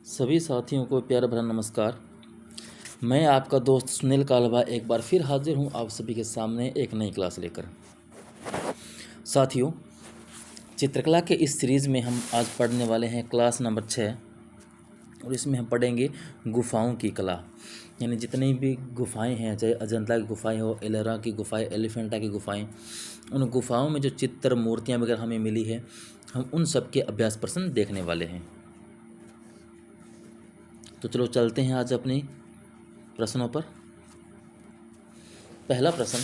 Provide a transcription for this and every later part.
सभी साथियों को प्यार भरा नमस्कार। मैं आपका दोस्त सुनील कालवा एक बार फिर हाजिर हूं आप सभी के सामने एक नई क्लास लेकर। साथियों, चित्रकला के इस सीरीज़ में हम आज पढ़ने वाले हैं क्लास नंबर 6 और इसमें हम पढ़ेंगे गुफाओं की कला। यानी जितनी भी गुफाएं हैं, चाहे अजंता की गुफाएं हो, एलोरा की गुफाएं, एलिफेंटा की गुफाएं, उन गुफाओं में जो चित्र मूर्तियाँ वगैरह हमें मिली है, हम उन सब के अभ्यास प्रश्न देखने वाले हैं। तो चलो चलते हैं आज अपने प्रश्नों पर। पहला प्रश्न,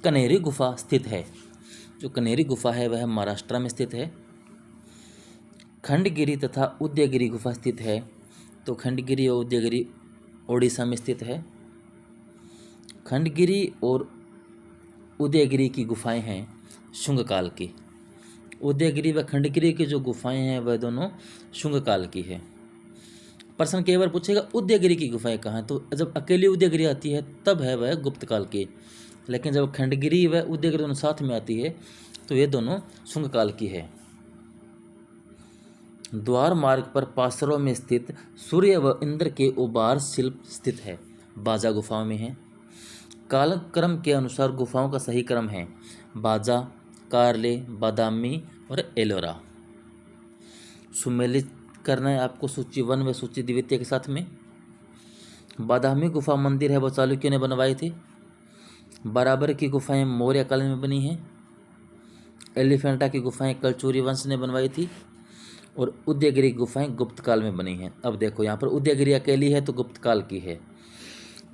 कनेरी गुफा स्थित है। जो कनेरी गुफा है वह महाराष्ट्र में स्थित है। खंडगिरी तथा उदयगिरी गुफा स्थित है। तो खंडगिरी और उदयगिरी ओडिशा में स्थित है। खंडगिरी और उदयगिरी की गुफाएं हैं शुंग काल की। उदयगिरी व खंडगिरी की जो गुफाएं हैं वह दोनों शुंग काल की है। प्रश्न कई बार पूछेगा उदयगिरी की गुफाएं कहाँ हैं, तो जब अकेली उदयगिरी आती है तब है वह गुप्त काल की, लेकिन जब खंडगिरी व उदयगिरी दोनों साथ में आती है तो ये दोनों शुंग काल की है। द्वार मार्ग पर पासरों में स्थित सूर्य व इंद्र के उबार शिल्प स्थित है। बाजा गुफाओं में है। कालक्रम के अनुसार गुफाओं का सही क्रम है बाजा, कारले, बादामी और एलोरा। सुमेलित करना है आपको सूची 1 व सूची द्वितीय के साथ में। बादामी गुफा मंदिर है वो चालुक्यों ने बनवाई थी। बराबर की गुफाएं मौर्य काल में बनी हैं। एलिफेंटा की गुफाएं कलचुरी वंश ने बनवाई थी और उदयगिरी गुफाएं गुप्त काल में बनी हैं। अब देखो यहाँ पर उदयगिरी अकेली है तो गुप्त काल की है।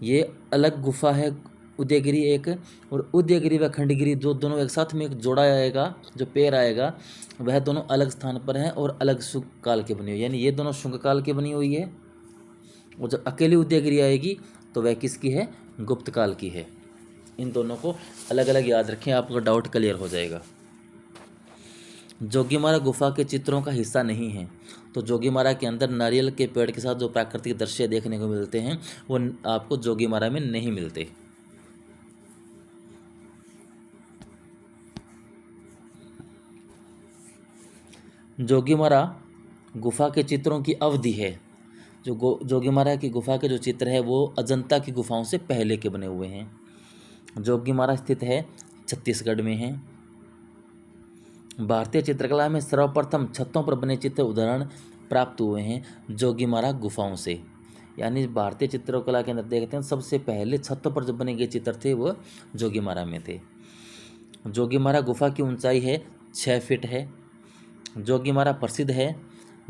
ये अलग गुफा है उदयगिरी एक, और उदयगिरी व खंडगिरी जो दोनों एक साथ में एक जोड़ा आएगा, जो पेड़ आएगा वह दोनों अलग स्थान पर हैं और अलग शुंग काल की बनी हुई, यानी ये दोनों शुंग काल की बनी हुई है। और जब अकेली उदयगिरी आएगी तो वह किसकी है, गुप्त काल की है। इन दोनों को अलग अलग याद रखें, आपका डाउट क्लियर हो जाएगा। जोगीमारा गुफा के चित्रों का हिस्सा नहीं है। तो जोगीमारा के अंदर नारियल के पेड़ के साथ जो प्राकृतिक दृश्य देखने को मिलते हैं वो आपको जोगीमारा में नहीं मिलते। जोगीमारा गुफा के चित्रों की अवधि है। जो जोगीमारा की गुफा के जो चित्र है वो अजंता की गुफाओं से पहले के बने हुए हैं। जोगीमारा स्थित है छत्तीसगढ़ में है। भारतीय चित्रकला में सर्वप्रथम छतों पर बने चित्र उदाहरण प्राप्त हुए हैं जोगीमारा गुफाओं से। यानी भारतीय चित्रकला के अंदर देखते हैं सबसे पहले छतों पर जो बने गए चित्र थे वो जोगीमारा में थे। जोगीमारा गुफा की ऊंचाई है 6 फीट है। जोगीमारा प्रसिद्ध है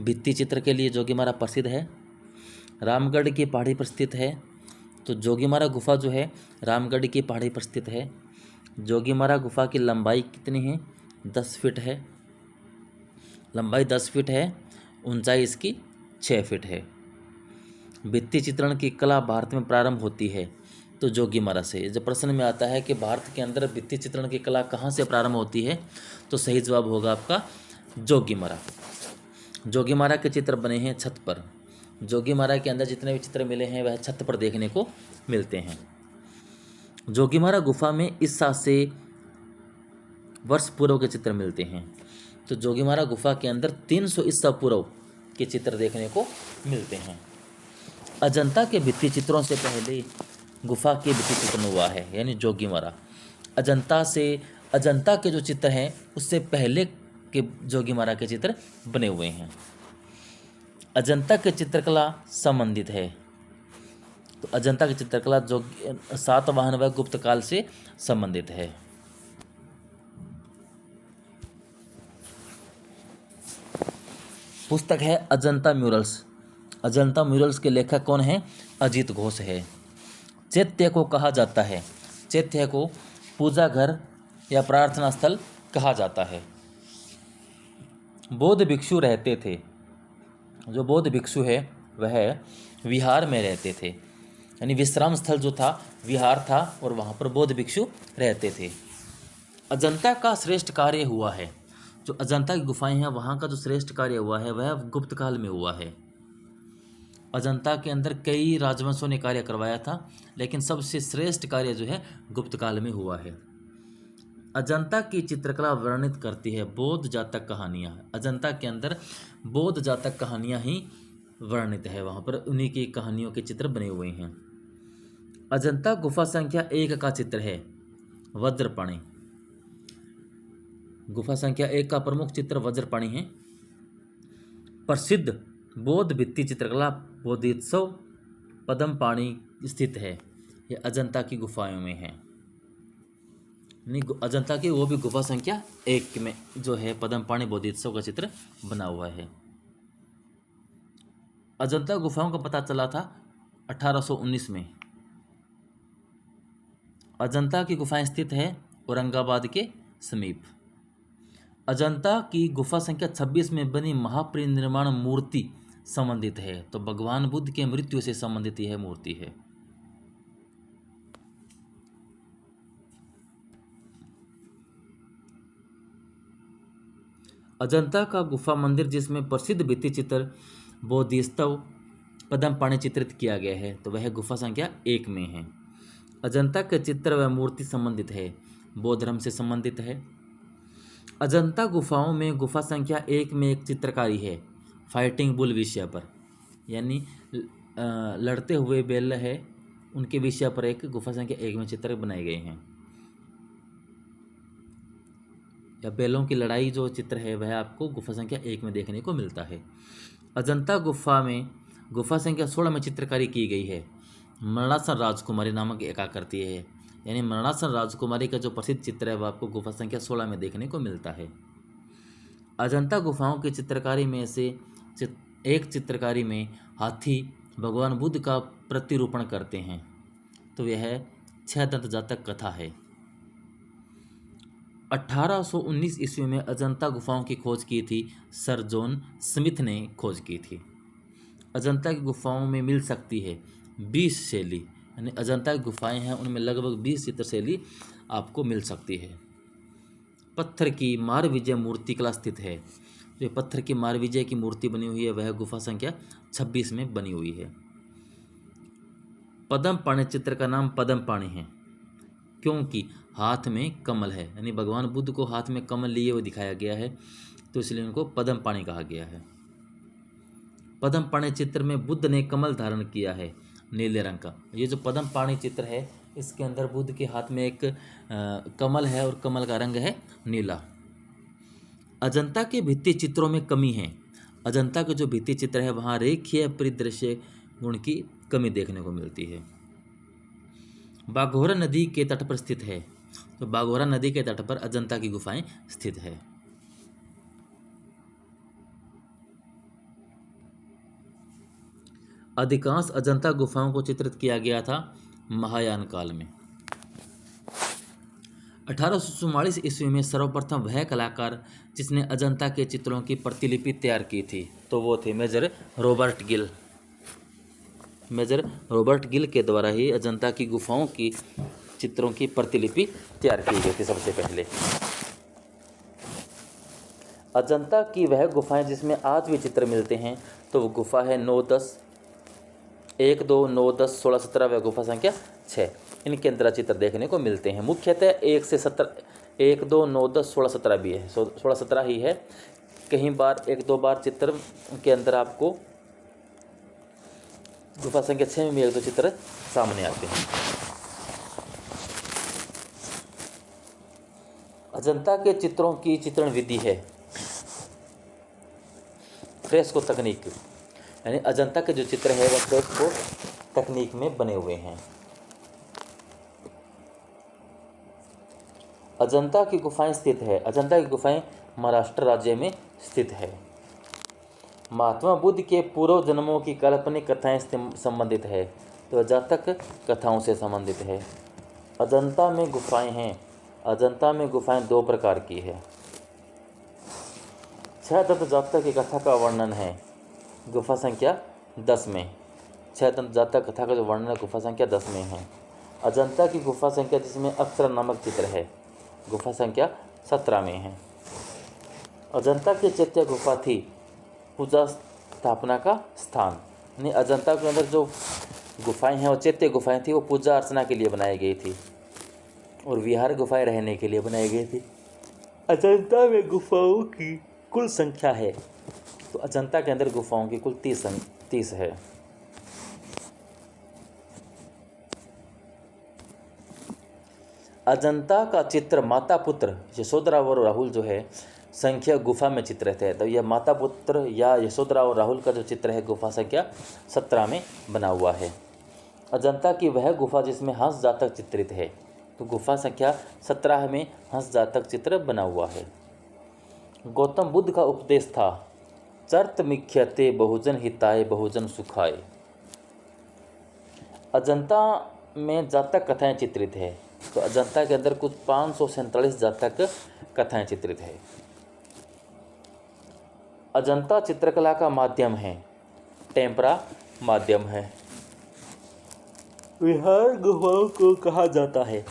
भित्ति चित्र के लिए, जोगीमारा प्रसिद्ध है। रामगढ़ की पहाड़ी पर स्थित है। तो जोगीमारा गुफा जो है रामगढ़ की पहाड़ी पर स्थित है। जोगीमारा गुफा की लंबाई कितनी है, 10 फीट है। लंबाई 10 फीट है, ऊंचाई इसकी 6 फीट है। भित्ति चित्रण की कला भारत में प्रारंभ होती है तो जोगीमारा से। जब प्रश्न में आता है कि भारत के अंदर भित्ति चित्रण की कला कहाँ से प्रारंभ होती है तो सही जवाब होगा आपका जोगीमारा। जोगीमारा के चित्र बने हैं छत पर। जोगीमारा के अंदर जितने भी चित्र मिले हैं वह छत पर देखने को मिलते हैं। जोगीमारा गुफा में इस साल से वर्ष पूर्व के चित्र मिलते हैं। तो जोगीमारा गुफा के अंदर 300 ईसा पूर्व के चित्र देखने को मिलते हैं। अजंता के भित्ति चित्रों से पहले गुफा के भित्ति चित्रण हुआ है, यानी जोगीमारा। अजंता के जो चित्र हैं उससे पहले के जोगीमारा के चित्र बने हुए हैं। अजंता के चित्रकला संबंधित है। तो अजंता की चित्रकला जो सातवाहन व गुप्त काल से संबंधित है। पुस्तक है अजंता म्यूरल्स। अजंता म्यूरल्स के लेखक कौन है, अजीत घोष है। चैत्य को कहा जाता है, चैत्य को पूजा घर या प्रार्थना स्थल कहा जाता है। बौद्ध भिक्षु रहते थे। जो बौद्ध भिक्षु है वह विहार में रहते थे, यानी विश्राम स्थल जो था विहार था और वहाँ पर बौद्ध भिक्षु रहते थे। अजंता का श्रेष्ठ कार्य हुआ है। जो अजंता की गुफाएं हैं वहाँ का जो श्रेष्ठ कार्य हुआ है वह गुप्त काल में हुआ है। अजंता के अंदर कई राजवंशों ने कार्य करवाया था, लेकिन सबसे श्रेष्ठ कार्य जो है गुप्त काल में हुआ है। अजंता की चित्रकला वर्णित करती है बौद्ध जातक कहानियाँ। अजंता के अंदर बौद्ध जातक कहानियाँ ही वर्णित है, वहाँ पर उन्हीं की कहानियों के चित्र बने हुए हैं। अजंता गुफा संख्या 1 का चित्र है वज्रपाणी। गुफा संख्या 1 का प्रमुख चित्र वज्रपाणी है। प्रसिद्ध बौद्ध भित्ति चित्रकला बोधित्सव पद्मपाणी स्थित है। यह अजंता की गुफाओं में है। नहीं, अजंता की वो भी गुफा संख्या 1 में जो है पद्मपाणी बोधित्सव का चित्र बना हुआ है। अजंता गुफाओं का पता चला था 1819 में। अजंता की गुफाएं स्थित है औरंगाबाद के समीप। अजंता की गुफा संख्या 26 में बनी महापरिनिर्वाण मूर्ति संबंधित है, तो भगवान बुद्ध के मृत्यु से संबंधित यह मूर्ति है। अजंता का गुफा मंदिर जिसमें प्रसिद्ध भित्ति चित्र बोधिसत्व पद्मपाणी चित्रित किया गया है, तो वह गुफा संख्या 1 में है। अजंता के चित्र व मूर्ति संबंधित है, बौद्ध धर्म से संबंधित है। अजंता गुफाओं में गुफा संख्या 1 में एक चित्रकारी है फाइटिंग बुल विषय पर, यानी लड़ते हुए बैल है उनके विषय पर एक गुफा संख्या 1 में चित्र बनाए गए हैं। या बैलों की लड़ाई जो चित्र है वह आपको गुफा संख्या 1 में देखने को मिलता है। अजंता गुफा में गुफा संख्या 16 में चित्रकारी की गई है। मरणासन राजकुमारी नामक एक आकृति है, यानी मरणासन राजकुमारी का जो प्रसिद्ध चित्र है वह आपको गुफा संख्या 16 में देखने को मिलता है। अजंता गुफाओं की चित्रकारी में से एक चित्रकारी में हाथी भगवान बुद्ध का प्रतिरूपण करते हैं, तो यह 6 दंत जातक कथा है। 1819 ईस्वी में अजंता गुफाओं की खोज की थी सर जॉन स्मिथ ने खोज की थी। अजंता की गुफाओं में मिल सकती है 20 शैली, यानी अजंता की गुफाएं हैं उनमें लगभग 20 चित्र शैली आपको मिल सकती है। पत्थर की मारविजय मूर्ति कला स्थित है। जो पत्थर की मारविजय की मूर्ति बनी हुई है वह गुफा संख्या 26 में बनी हुई है। पद्मपाणी चित्र का नाम पद्मपाणी है क्योंकि हाथ में कमल है, यानी भगवान बुद्ध को हाथ में कमल लिए हुए दिखाया गया है, तो इसलिए उनको पद्मपाणी कहा गया है। पद्मपाणी चित्र में बुद्ध ने कमल धारण किया है नीले रंग का। ये जो पद्मपाणी चित्र है इसके अंदर बुद्ध के हाथ में एक कमल है और कमल का रंग है नीला। अजंता के भित्ति चित्रों में कमी है। अजंता के जो भित्ति चित्र है वहाँ रेखीय परिदृश्य गुण की कमी देखने को मिलती है। बाघोरा नदी के तट पर स्थित है, तो बाघोरा नदी के तट पर अजंता की गुफाएं स्थित है। अधिकांश अजंता गुफाओं को चित्रित किया गया था महायान काल में। 1844 ईस्वी में सर्वप्रथम वह कलाकार जिसने अजंता के चित्रों की प्रतिलिपि तैयार की थी, तो वो थे major Robert Gill. Major Robert Gill के द्वारा ही अजंता की गुफाओं की चित्रों की प्रतिलिपि तैयार की गई थी सबसे पहले। अजंता की वह गुफाएं जिसमें आज भी चित्र मिलते हैं, तो वो गुफा है 9, 10, 1, 2, 9, 10, 16, 17 व गुफा संख्या 6। इनके अंदर चित्र देखने को मिलते हैं। मुख्यतः 1 से 17, 1, 2, 9, 10, 16, 17 भी है, 16, 17 ही है। कहीं बार 1, 2 बार चित्र के अंदर आपको गुफा संख्या 6 में भी 1, 2 चित्र सामने आते हैं। अजंता के चित्रों की चित्रण विधि है फ्रेस्को तकनीक, यानी अजंता के जो चित्र है वह फ्रेस्को तकनीक में बने हुए हैं। अजंता की गुफाएं स्थित है। अजंता की गुफाएं महाराष्ट्र राज्य में स्थित है। महात्मा बुद्ध के पूर्व जन्मों की काल्पनिक कथाएं संबंधित है, तो जातक कथाओं से संबंधित है। अजंता में गुफाएं हैं। अजंता में गुफाएं 2 प्रकार की है। 6 दंत जातक की कथा का वर्णन है गुफा संख्या 10 में। 6 दंत जातक कथा का जो वर्णन है गुफा संख्या 10 में है। अजंता की गुफा संख्या जिसमें अप्सरा नामक चित्र है गुफा संख्या 17 में है। अजंता की चैत्य गुफा थी पूजा स्थापना का स्थान, यानी अजंता के अंदर जो गुफाएं हैं वो चैत्य गुफाएं थी, वो पूजा अर्चना के लिए बनाई गई थी और विहार गुफाएं रहने के लिए बनाई गई थी। अजंता में गुफाओं की कुल संख्या है तो अजंता के अंदर गुफाओं की कुल 30 है। अजंता का चित्र माता पुत्र यशोधरा और राहुल जो है संख्या गुफा में चित्रित है। तो यह माता पुत्र या यशोधरा और राहुल का जो चित्र है गुफा संख्या 17 में बना हुआ है। अजंता की वह गुफा जिसमें हंस जातक चित्रित है, तो गुफा संख्या 17 में हंस जातक चित्र बना हुआ है। गौतम बुद्ध का उपदेश था चर्त मिख्यते बहुजन हिताय बहुजन सुखाय। अजंता में जातक कथाएं चित्रित है, तो अजंता के अंदर कुछ 547 जातक कथाएं चित्रित है। अजंता चित्रकला का माध्यम है, टेम्परा माध्यम है। विहार गुफाओं को कहा जाता है,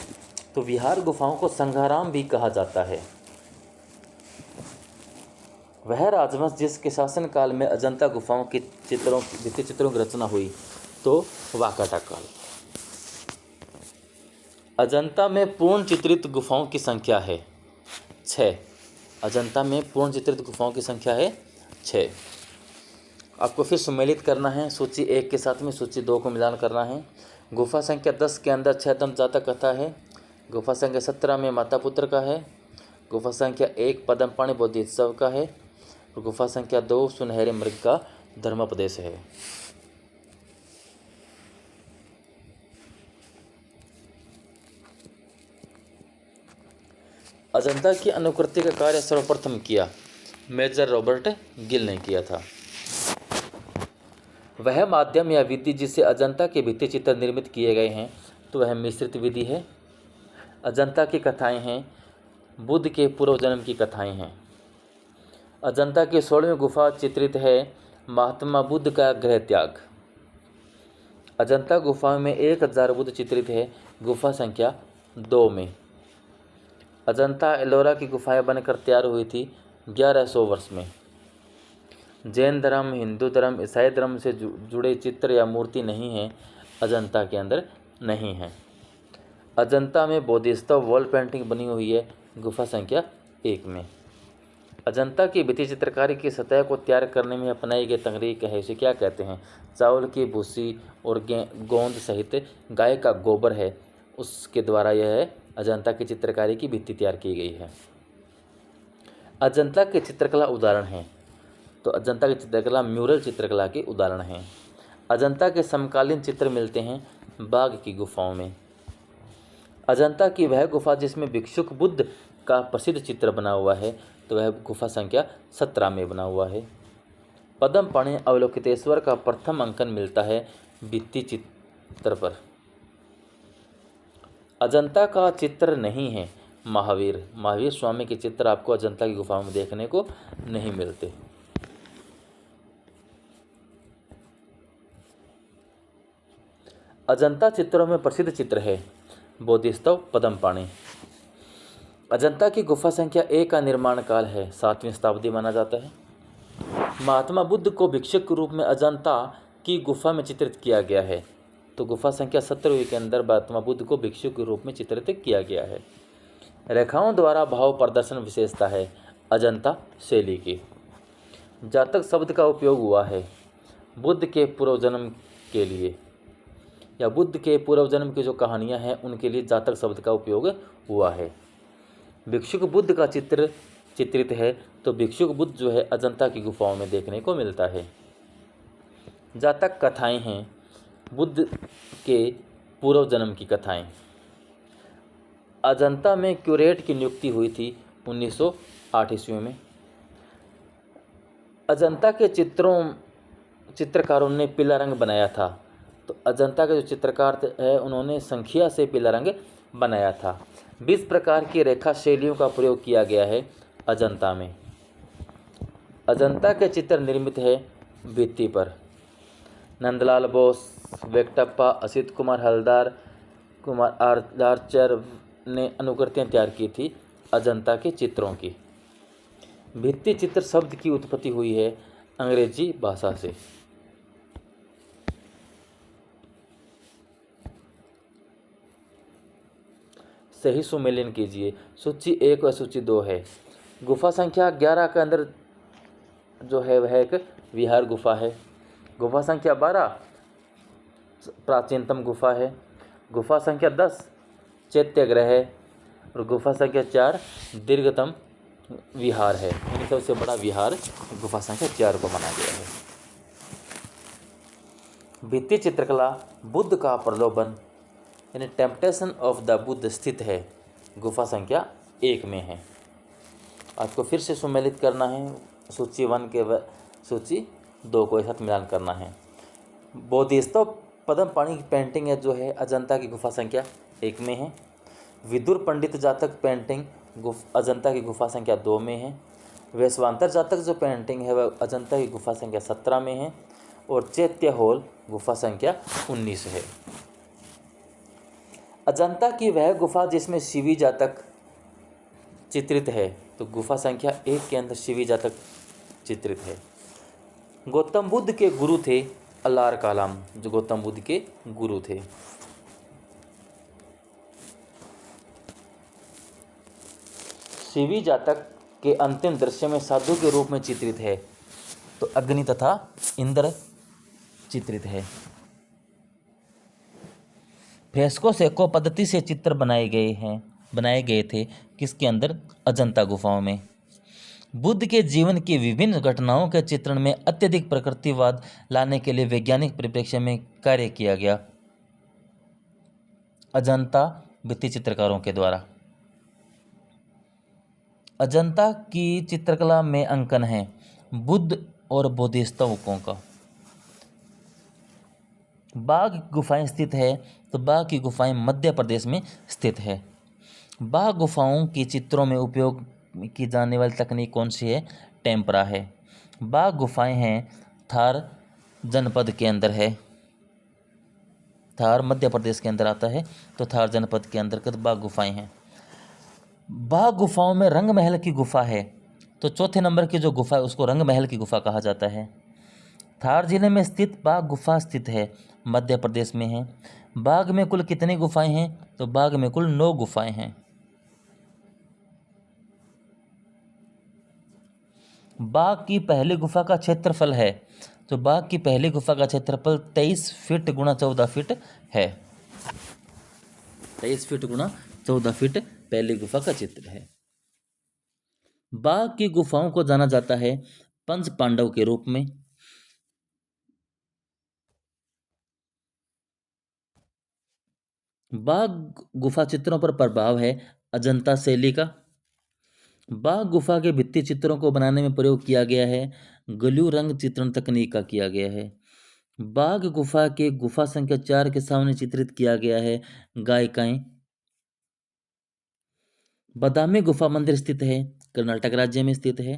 तो विहार गुफाओं को संघाराम भी कहा जाता है। वह राजवंश जिसके शासन काल में अजंता गुफाओं के भित्ति चित्रों की रचना हुई, तो वाकाटा काल। अजंता में पूर्ण चित्रित गुफाओं की संख्या है 6। अजंता में पूर्ण चित्रित गुफाओं की संख्या है 6। आपको फिर सम्मिलित करना है सूची 1 के साथ में सूची 2 को मिलान करना है। गुफा संख्या 10 के अंदर 6 दंत जातक कथा है। गुफा संख्या 17 में माता पुत्र का है। गुफा संख्या 1 पद्मपाणि बोधिसत्व का है। और गुफा संख्या 2 सुनहरे मृग का धर्मोपदेश है। अजंता की अनुकृति का कार्य सर्वप्रथम किया मेजर रॉबर्ट गिल ने किया था। वह माध्यम या विधि जिससे अजंता के भित्ति चित्र निर्मित किए गए हैं, तो वह मिश्रित विधि है। अजंता की कथाएं हैं बुद्ध के पूर्व जन्म की कथाएं हैं। अजंता की 16वीं गुफा चित्रित है महात्मा बुद्ध का गृह त्याग। अजंता गुफा में 1000 बुद्ध चित्रित है गुफा संख्या 2 में। अजंता एलोरा की गुफाएं बनकर तैयार हुई थी 1100 वर्ष में। जैन धर्म, हिंदू धर्म, ईसाई धर्म से जुड़े चित्र या मूर्ति नहीं है, अजंता के अंदर नहीं है। अजंता में बोधिसत्व वॉल पेंटिंग बनी हुई है गुफा संख्या 1 में। अजंता की भित्ति चित्रकारी की सतह को तैयार करने में अपनाई गई तकनीक है, इसे क्या कहते हैं? चावल की भूसी और गोंद सहित गाय का गोबर है, उसके द्वारा यह अजंता की चित्रकारी की भित्ति तैयार की गई है। अजंता के चित्रकला उदाहरण हैं, तो अजंता की चित्रकला म्यूरल चित्रकला के उदाहरण हैं। अजंता के समकालीन चित्र मिलते हैं बाघ की गुफाओं में। अजंता की वह गुफा जिसमें भिक्षुक बुद्ध का प्रसिद्ध चित्र बना हुआ है, तो वह गुफा संख्या 17 में बना हुआ है। पद्मपाणि अवलोकितेश्वर का प्रथम अंकन मिलता है भित्ति चित्र पर। अजंता का चित्र नहीं है महावीर स्वामी के चित्र आपको अजंता की गुफाओं में देखने को नहीं मिलते। अजंता चित्रों में प्रसिद्ध चित्र है बोधिसत्व पद्मपाणि। अजंता की गुफा संख्या 1 का निर्माण काल है 7वीं शताब्दी माना जाता है। महात्मा बुद्ध को भिक्षुक के रूप में अजंता की गुफा में चित्रित किया गया है, तो गुफा संख्या 17वीं के अंदर महात्मा बुद्ध को भिक्षुक के रूप में चित्रित किया गया है। रेखाओं द्वारा भाव प्रदर्शन विशेषता है अजंता शैली की। जातक शब्द का उपयोग हुआ है बुद्ध के पूर्व जन्म के लिए, या बुद्ध के पूर्व जन्म की जो कहानियां हैं उनके लिए जातक शब्द का उपयोग हुआ है। भिक्षुक बुद्ध का चित्र चित्रित है, तो भिक्षुक बुद्ध जो है अजंता की गुफाओं में देखने को मिलता है। जातक कथाएं हैं बुद्ध के पूर्व जन्म की कथाएं। अजंता में क्यूरेट की नियुक्ति हुई थी 1908 ईस्वी में। अजंता के चित्रकारों ने पीला रंग बनाया था, तो अजंता के जो चित्रकार है उन्होंने संख्या से पीला रंग बनाया था। 20 प्रकार की रेखा शैलियों का प्रयोग किया गया है अजंता में। अजंता के चित्र निर्मित है भित्ति पर। नंदलाल बोस, वेंकटप्पा, असित कुमार हलदार, कुमार आर्चर ने अनुकृतियाँ तैयार की थी अजंता के चित्रों की। भित्ति चित्र शब्द की उत्पत्ति हुई है अंग्रेजी भाषा से। सही सुमेलन कीजिए। सूची 1 व सूची 2 है। गुफा संख्या 11 के अंदर जो है वह एक विहार गुफा है। गुफा संख्या 12 प्राचीनतम गुफा है। गुफा संख्या 10 चैत्यग्रह है। और गुफा संख्या 4 दीर्घतम विहार है, यानी सबसे बड़ा विहार गुफा संख्या 4 को माना गया है। भित्ति चित्रकला बुद्ध का प्रलोभन यानी टेम्पटेशन ऑफ द बुद्ध स्थित है, गुफा संख्या 1 में है। आपको फिर से सुमेलित करना है, सूची 1 के सूची 2 को एक साथ मिलान करना है। बोधिसत्व पद्म पाणी की पेंटिंग है जो है अजंता की गुफा संख्या 1 में है। विदुर पंडित जातक पेंटिंग अजंता की गुफा संख्या 2 में है। वैश्वांतर जातक जो पेंटिंग है वह अजंता की गुफा संख्या 17 में है। और चैत्य होल गुफा संख्या 19 है। अजंता की वह गुफा जिसमें शिवी जातक चित्रित है, तो गुफा संख्या 1 के अंदर शिवी जातक चित्रित है। गौतम बुद्ध के गुरु थे अलार कालाम, जो गौतम बुद्ध के गुरु थे। शिवी जातक के अंतिम दृश्य में साधु के रूप में चित्रित है, तो अग्नि तथा इंद्र चित्रित है। फ्रेस्को सेको पद्धति से चित्र बनाए गए थे किसके अंदर? अजंता गुफाओं में। बुद्ध के जीवन की विभिन्न घटनाओं के चित्रण में अत्यधिक प्रकृतिवाद लाने के लिए वैज्ञानिक परिप्रेक्ष्य में कार्य किया गया अजंता भित्ति चित्रकारों के द्वारा। अजंता की चित्रकला में अंकन है बुद्ध और बोधिसत्वों का। बाघ गुफाएं स्थित है, तो बाघ की गुफाएं मध्य प्रदेश में स्थित है। बाघ गुफाओं की चित्रों में उपयोग की जाने वाली तकनीक कौन सी है? टेम्परा है। बाघ गुफाएं हैं थार जनपद के अंदर है। थार मध्य प्रदेश के अंदर आता है, तो थार जनपद के अंतर्गत बाघ गुफाएं हैं। बाघ गुफाओं में रंग महल की गुफा है, तो चौथे नंबर की जो गुफा है उसको रंग महल की गुफा कहा जाता है। थार जिले में स्थित बाघ गुफा स्थित है, मध्य प्रदेश में है। बाघ में कुल कितनी गुफाएं हैं? तो बाघ में कुल 9 गुफाएं हैं। बाघ की पहली गुफा का क्षेत्रफल है, तो बाघ की पहली गुफा का क्षेत्रफल 23 फीट गुणा 14 फीट है। 23 फीट गुणा 14 फीट पहली गुफा का चित्र है। बाघ की गुफाओं को जाना जाता है पंच पांडव के रूप में। बाघ गुफा चित्रों पर प्रभाव है अजंता शैली का। बाघ गुफा के भित्ति चित्रों को बनाने में प्रयोग किया गया है ग्लू रंग चित्रण तकनीक का किया गया है। बाघ गुफा के गुफा संख्या 4 के सामने चित्रित किया गया है गायिकाएं। बादामी गुफा मंदिर स्थित है, कर्नाटक राज्य में स्थित है।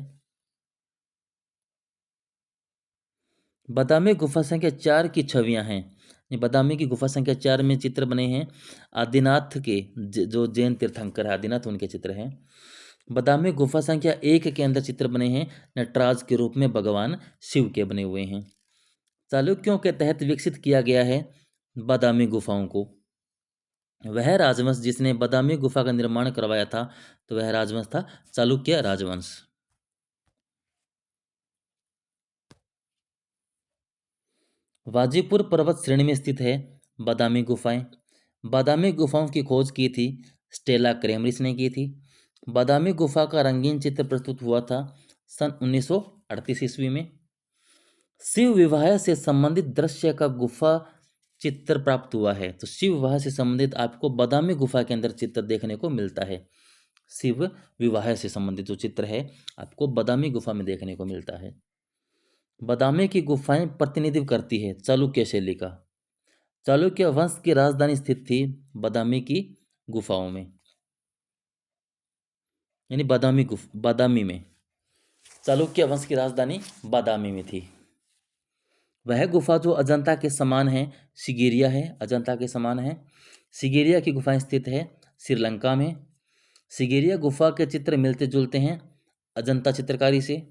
बादामी गुफा संख्या 4 की छवियां हैं। ये बादामी की गुफा संख्या 4 में चित्र बने हैं आदिनाथ के, जो जैन तीर्थंकर है आदिनाथ, उनके चित्र हैं। बादामी गुफा संख्या 1 के अंदर चित्र बने हैं नटराज के रूप में भगवान शिव के बने हुए हैं। चालुक्यों के तहत विकसित किया गया है बादामी गुफाओं को। वह राजवंश जिसने बादामी गुफा का निर्माण करवाया था, तो वह राजवंश था चालुक्य राजवंश। वाजीपुर पर्वत श्रेणी में स्थित है बादामी गुफाएं। बादामी गुफाओं की खोज की थी स्टेला क्रेमरिस ने की थी। बादामी गुफा का रंगीन चित्र प्रस्तुत हुआ था सन 1938 ईस्वी में। शिव विवाह से संबंधित दृश्य का गुफा चित्र प्राप्त हुआ है, तो शिव विवाह से संबंधित आपको बादामी गुफा के अंदर चित्र देखने को मिलता है। शिव विवाह से संबंधित जो चित्र है आपको बादामी गुफा में देखने को मिलता है। बादामी की गुफाएं प्रतिनिधित्व करती है चालुक्य शैली का। चालुक्य वंश की राजधानी स्थित थी बादामी की गुफाओं में, यानी बादामी में चालुक्य वंश की राजधानी बादामी में थी। वह गुफा जो अजंता के समान है सिगिरिया है, अजंता के समान है। सिगिरिया की गुफाएं स्थित है श्रीलंका में। सिगिरिया गुफा के चित्र मिलते जुलते हैं अजंता चित्रकारी से।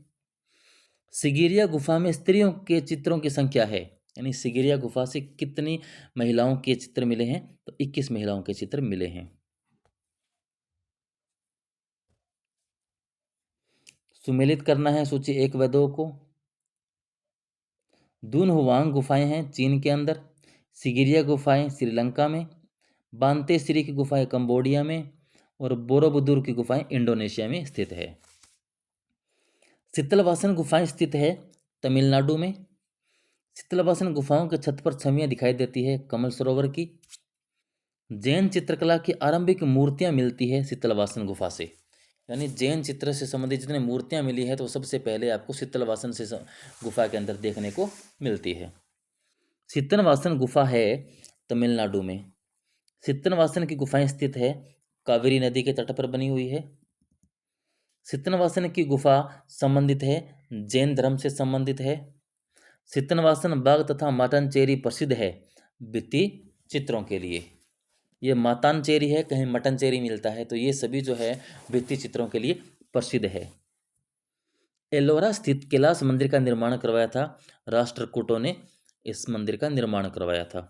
सिगिरिया गुफा में स्त्रियों के चित्रों की संख्या है, यानी सिगिरिया गुफा से कितनी महिलाओं के चित्र मिले हैं? तो 21 महिलाओं के चित्र मिले हैं। सुमेलित करना है सूची 1 व 2 को। दून हुआंग गुफाएं हैं चीन के अंदर, सिगिरिया गुफाएं श्रीलंका में, बांतेश्री की गुफाएं कंबोडिया में और बोरोबुदुर की गुफाएं इंडोनेशिया में स्थित है। शीतलवासन गुफाएं स्थित है तमिलनाडु में। शीतलवासन गुफाओं के छत पर छवियां दिखाई देती है कमल सरोवर की। जैन चित्रकला की आरंभिक मूर्तियां मिलती है शीतलवासन गुफा से, यानी जैन चित्र से संबंधित जितने मूर्तियां मिली है तो सबसे पहले आपको शीतलवासन से गुफा के अंदर देखने को मिलती है। शीतलवासन गुफा है तमिलनाडु में। शीतलवासन की गुफाएं स्थित है कावेरी नदी के तट पर बनी हुई है। शीतलवासन की गुफा संबंधित है जैन धर्म से संबंधित है। शीतलवासन बाग तथा माटनचेरी प्रसिद्ध है भित्ति चित्रों के लिए। ये मातानचेरी है, कहीं मटनचेरी मिलता है, तो ये सभी जो है भित्ति चित्रों के लिए प्रसिद्ध है। एलोरा स्थित कैलाश मंदिर का निर्माण करवाया था राष्ट्रकूटों ने, इस मंदिर का निर्माण करवाया था।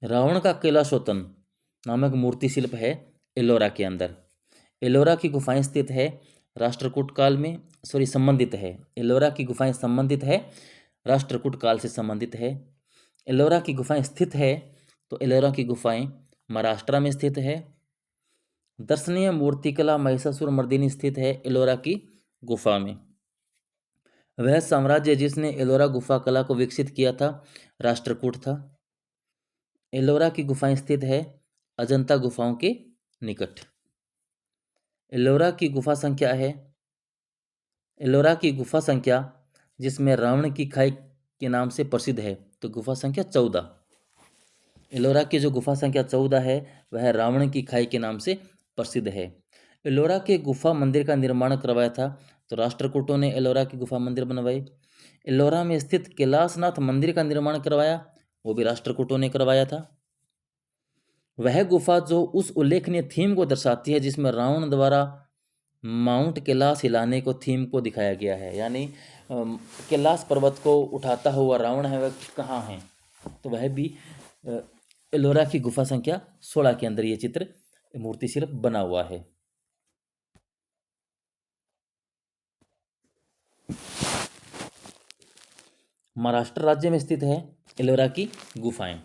रावण का कैलाशोतन नामक मूर्ति शिल्प है एलोरा के अंदर। एलोरा की गुफाएं स्थित है राष्ट्रकूट काल में, संबंधित है। एलोरा की गुफाएं संबंधित है राष्ट्रकूट काल से संबंधित है। एलोरा की गुफाएं स्थित है तो एलोरा की गुफाएं महाराष्ट्र में स्थित है। दर्शनीय मूर्तिकला महिषासुर मर्दिनी स्थित है एलोरा की गुफा में। वह साम्राज्य जिसने एलोरा गुफा कला को विकसित किया था राष्ट्रकूट था। एलोरा की गुफाएं स्थित है अजंता गुफाओं के निकट। एलोरा की गुफा संख्या है, एलोरा की गुफा संख्या जिसमें रावण की खाई के नाम से प्रसिद्ध है, तो गुफा संख्या 14। एलोरा की जो गुफा संख्या 14 है वह रावण की खाई के नाम से प्रसिद्ध है। एलोरा के गुफा मंदिर का निर्माण करवाया था तो राष्ट्रकूटों ने एलोरा की गुफा मंदिर बनवाई। एलोरा में स्थित कैलाशनाथ मंदिर का निर्माण करवाया, वो भी राष्ट्रकूटों ने करवाया था। वह गुफा जो उस उल्लेखनीय थीम को दर्शाती है जिसमें रावण द्वारा माउंट कैलाश हिलाने को थीम को दिखाया गया है, यानी कैलाश पर्वत को उठाता हुआ रावण है वह कहाँ है, तो वह भी एलोरा की गुफा संख्या 16 के अंदर ये चित्र मूर्ति शिल्प बना हुआ है। महाराष्ट्र राज्य में स्थित है एलोरा की गुफाएं।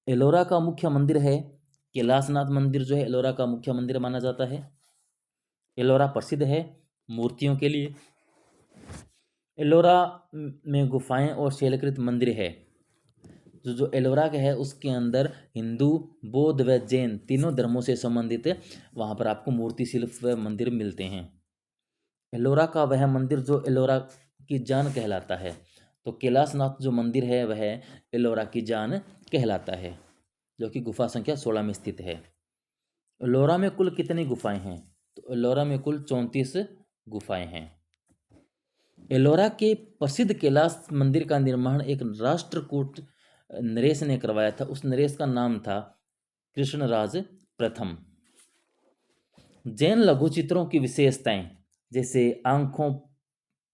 एलोरा का मुख्य मंदिर है कैलाशनाथ मंदिर, जो है एलोरा का मुख्य मंदिर माना जाता है। एलोरा प्रसिद्ध है मूर्तियों के लिए। एलोरा में गुफाएं और शैलकृत मंदिर है। जो एलोरा का है उसके अंदर हिंदू, बौद्ध व जैन तीनों धर्मों से संबंधित वहाँ पर आपको मूर्ति शिल्प व मंदिर मिलते हैं। एलोरा का वह मंदिर जो एलोरा की जान कहलाता है, तो कैलाशनाथ जो मंदिर है वह एलोरा की जान कहलाता है, जो कि गुफा संख्या 16 में स्थित है। एलोरा में कुल कितनी गुफाएं हैं, तो एलोरा में कुल 34 गुफाएं हैं। एलोरा के प्रसिद्ध कैलाश मंदिर का निर्माण एक राष्ट्रकूट नरेश ने करवाया था। उस नरेश का नाम था कृष्णराज प्रथम। जैन लघु चित्रों की विशेषताएं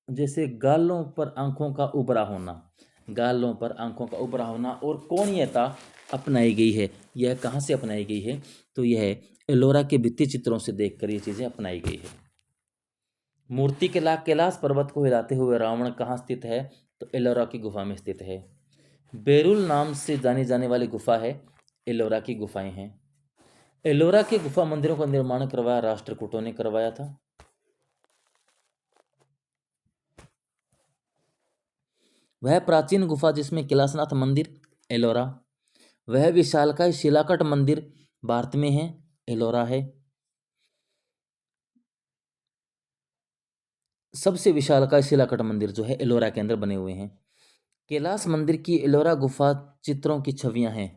जैसे गालों पर आंखों का उभरा होना, गालों पर आंखों का उभरा होना और कोणीयता अपनाई गई है। यह कहाँ से अपनाई गई है, तो यह एलोरा के भित्ति चित्रों से देखकर ये चीज़ें अपनाई गई है। मूर्ति के कैलाश पर्वत को हिलाते हुए रावण कहाँ स्थित है, तो एलोरा की गुफा में स्थित है। बेरुल नाम से जानी जाने वाली गुफा है एलोरा की गुफाएं हैं। एलोरा के गुफा मंदिरों का निर्माण करवाया राष्ट्रकूटों ने करवाया था। वह प्राचीन गुफा जिसमें कैलाशनाथ मंदिर एलोरा, वह विशालकाय शिलाकट मंदिर भारत में है, एलोरा है। सबसे विशालकाय शिलाकट मंदिर जो है एलोरा के अंदर बने हुए हैं। कैलाश मंदिर की एलोरा गुफा चित्रों की छवियां हैं,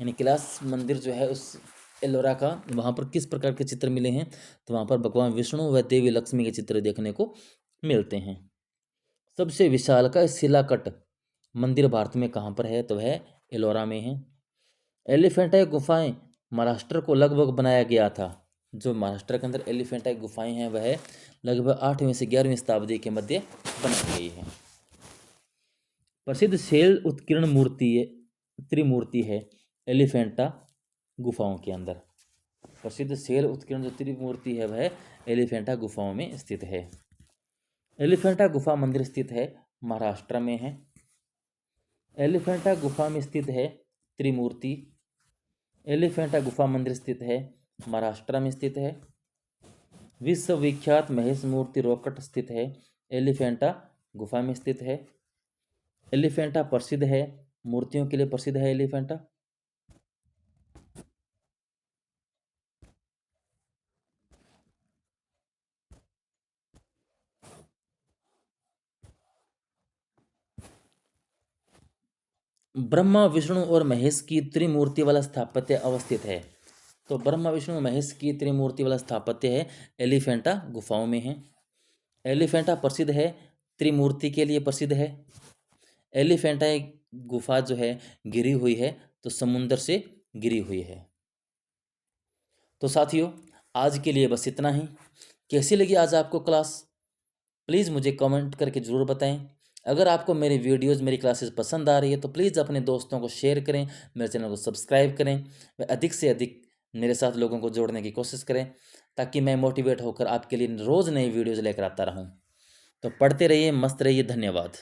यानी कैलाश मंदिर जो है उस एलोरा का वहाँ पर किस प्रकार के चित्र मिले हैं, तो वहाँ पर भगवान विष्णु व देवी लक्ष्मी के चित्र देखने को मिलते हैं। सबसे विशालकाय शिलाकट मंदिर भारत में कहाँ पर है, तो वह एलोरा में है। एलिफेंटाइक गुफाएं महाराष्ट्र को लगभग बनाया गया था। जो महाराष्ट्र के अंदर एलिफेंटाइक गुफाएं हैं वह लगभग 8वीं से 11वीं शताब्दी के मध्य बनाई गई है। प्रसिद्ध शैल उत्कीर्ण मूर्ति त्रिमूर्ति है एलिफेंटा गुफाओं के अंदर। प्रसिद्ध शैल उत्कीर्ण जो त्रिमूर्ति है वह एलिफेंटा गुफाओं में स्थित है। एलिफेंटा गुफा मंदिर स्थित है महाराष्ट्र में है। एलिफेंटा गुफा में स्थित है त्रिमूर्ति। एलिफेंटा गुफा मंदिर स्थित है महाराष्ट्र में स्थित है। विश्वविख्यात महेश मूर्ति रोकट स्थित है एलिफेंटा गुफा में स्थित है। एलिफेंटा प्रसिद्ध है, मूर्तियों के लिए प्रसिद्ध है एलिफेंटा। ब्रह्मा विष्णु और महेश की त्रिमूर्ति वाला स्थापत्य अवस्थित है। तो ब्रह्मा विष्णु महेश की त्रिमूर्ति वाला स्थापत्य है एलिफेंटा गुफाओं में है। एलिफेंटा प्रसिद्ध है, त्रिमूर्ति के लिए प्रसिद्ध है। एलिफेंटा एक गुफा जो है गिरी हुई है, तो समुंदर से गिरी हुई है। तो साथियों, आज के लिए बस इतना ही। कैसी लगी आज आपको क्लास, प्लीज़ मुझे कमेंट करके ज़रूर बताएं। अगर आपको मेरी वीडियोज़, मेरी क्लासेस पसंद आ रही है तो प्लीज़ अपने दोस्तों को शेयर करें, मेरे चैनल को सब्सक्राइब करें, व अधिक से अधिक मेरे साथ लोगों को जोड़ने की कोशिश करें, ताकि मैं मोटिवेट होकर आपके लिए रोज़ नई वीडियोज़ लेकर आता रहूं। तो पढ़ते रहिए, मस्त रहिए। धन्यवाद।